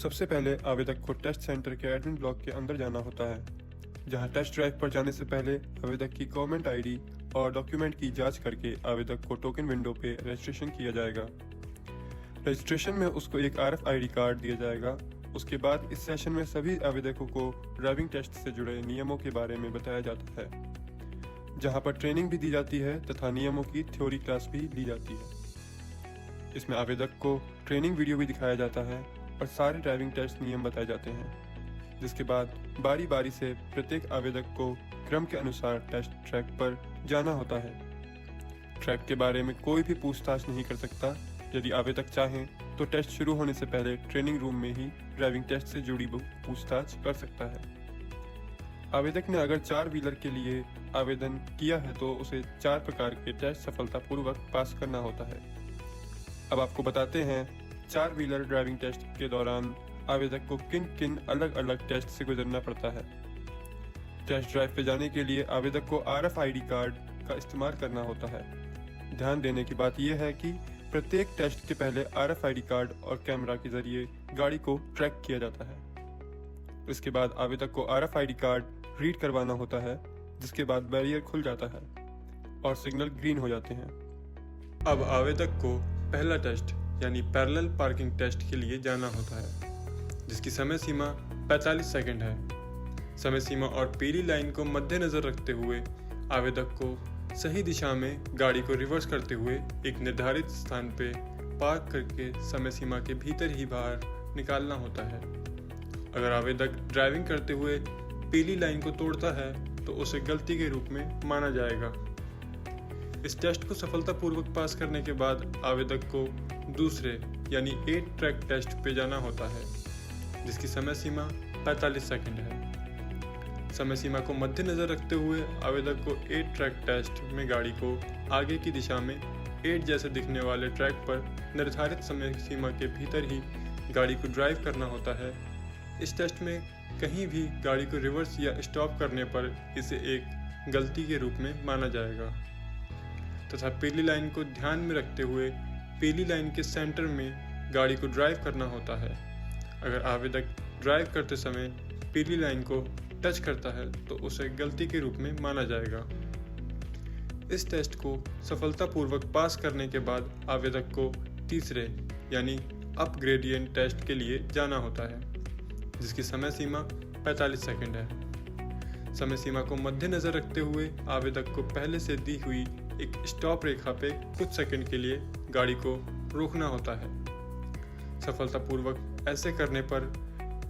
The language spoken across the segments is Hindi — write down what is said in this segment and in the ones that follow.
सबसे पहले आवेदक को टेस्ट सेंटर के एडमिन ब्लॉक के अंदर जाना होता है, जहां टेस्ट ड्राइव पर जाने से पहले आवेदक की गवर्नमेंट आईडी और डॉक्यूमेंट की जांच करके आवेदक को टोकन विंडो पे रजिस्ट्रेशन किया जाएगा। रजिस्ट्रेशन में उसको एक RFID कार्ड दिया जाएगा। उसके बाद इस सेशन में सभी आवेदकों को ड्राइविंग टेस्ट से जुड़े नियमों के बारे में बताया जाता है, जहां पर ट्रेनिंग भी दी जाती है तथा नियमों की थ्योरी क्लास भी ली जाती है। इसमें आवेदक को ट्रेनिंग वीडियो भी दिखाया जाता है और सारे ड्राइविंग टेस्ट नियम बताए जाते हैं, जिसके बाद बारी बारी से प्रत्येक आवेदक को क्रम के अनुसार टेस्ट ट्रैक पर जाना होता है। ट्रैक के बारे में कोई भी पूछताछ नहीं कर सकता। यदि आवेदक चाहें तो टेस्ट शुरू होने से पहले ट्रेनिंग रूम में ही ड्राइविंग टेस्ट से जुड़ी पूछताछ कर सकता है। आवेदक ने अगर 4 व्हीलर के लिए आवेदन किया है तो उसे 4 प्रकार के टेस्ट सफलतापूर्वक पास करना होता है। अब आपको बताते हैं 4 व्हीलर ड्राइविंग टेस्ट के दौरान आवेदक को किन किन अलग अलग टेस्ट से गुजरना पड़ता है। टेस्ट ड्राइव पे जाने के लिए आवेदक को RFID कार्ड का इस्तेमाल करना होता है। ध्यान देने की बात यह है कि प्रत्येक टेस्ट के पहले RFID कार्ड और कैमरा के जरिए गाड़ी को ट्रैक किया जाता है। इसके बाद आवेदक को RFID कार्ड रीड करवाना होता है, जिसके बाद बैरियर खुल जाता है और सिग्नल ग्रीन हो जाते हैं। अब आवेदक को पहला टेस्ट यानी पैरेलल पार्किंग टेस्ट के लिए जाना होता है, जिसकी समय सीमा 45 सेकंड है। समय सीमा और पीली लाइन को मद्देनजर रखते हुए आवेदक को सही दिशा में गाड़ी को रिवर्स करते हुए एक निर्धारित स्थान पे पार्क करके समय सीमा के भीतर ही बाहर निकालना होता है। अगर आवेदक ड्राइविंग करते हुए पीली लाइन को तोड़ता है तो उसे गलती के रूप में माना जाएगा। इस टेस्ट को सफलतापूर्वक पास करने के बाद आवेदक को दूसरे यानी 8 ट्रैक टेस्ट पे जाना होता है, जिसकी समय सीमा 45 सेकंड है। समय सीमा को मद्देनजर रखते हुए आवेदक को 8 ट्रैक टेस्ट में गाड़ी को आगे की दिशा में 8 जैसे दिखने वाले ट्रैक पर निर्धारित समय सीमा के भीतर ही गाड़ी को ड्राइव करना होता है। इस टेस्ट में कहीं भी गाड़ी को रिवर्स या स्टॉप करने पर इसे एक गलती के रूप में माना जाएगा तथा पीली लाइन को ध्यान में रखते हुए पीली लाइन के सेंटर में गाड़ी को ड्राइव करना होता है। अगर आवेदक ड्राइव करते समय पीली लाइन को टच करता है तो उसे गलती के रूप में माना जाएगा। इस टेस्ट को सफलतापूर्वक पास करने के बाद आवेदक को तीसरे यानी अप ग्रेडियंट टेस्ट के लिए जाना होता है, जिसकी समय सीमा 45 सेकंड है। समय सीमा को मद्देनजर रखते हुए आवेदक को पहले से दी हुई एक स्टॉप रेखा पे कुछ सेकंड के लिए गाड़ी को रोकना होता है। सफलतापूर्वक ऐसे करने पर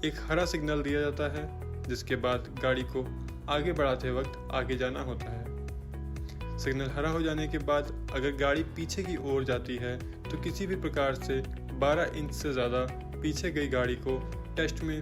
एक हरा सिग्नल दिया जाता है, जिसके बाद गाड़ी को आगे बढ़ाते वक्त आगे जाना होता है। सिग्नल हरा हो जाने के बाद अगर गाड़ी पीछे की ओर जाती है तो किसी भी प्रकार से 12 इंच से ज़्यादा पीछे गई गाड़ी को टेस्ट में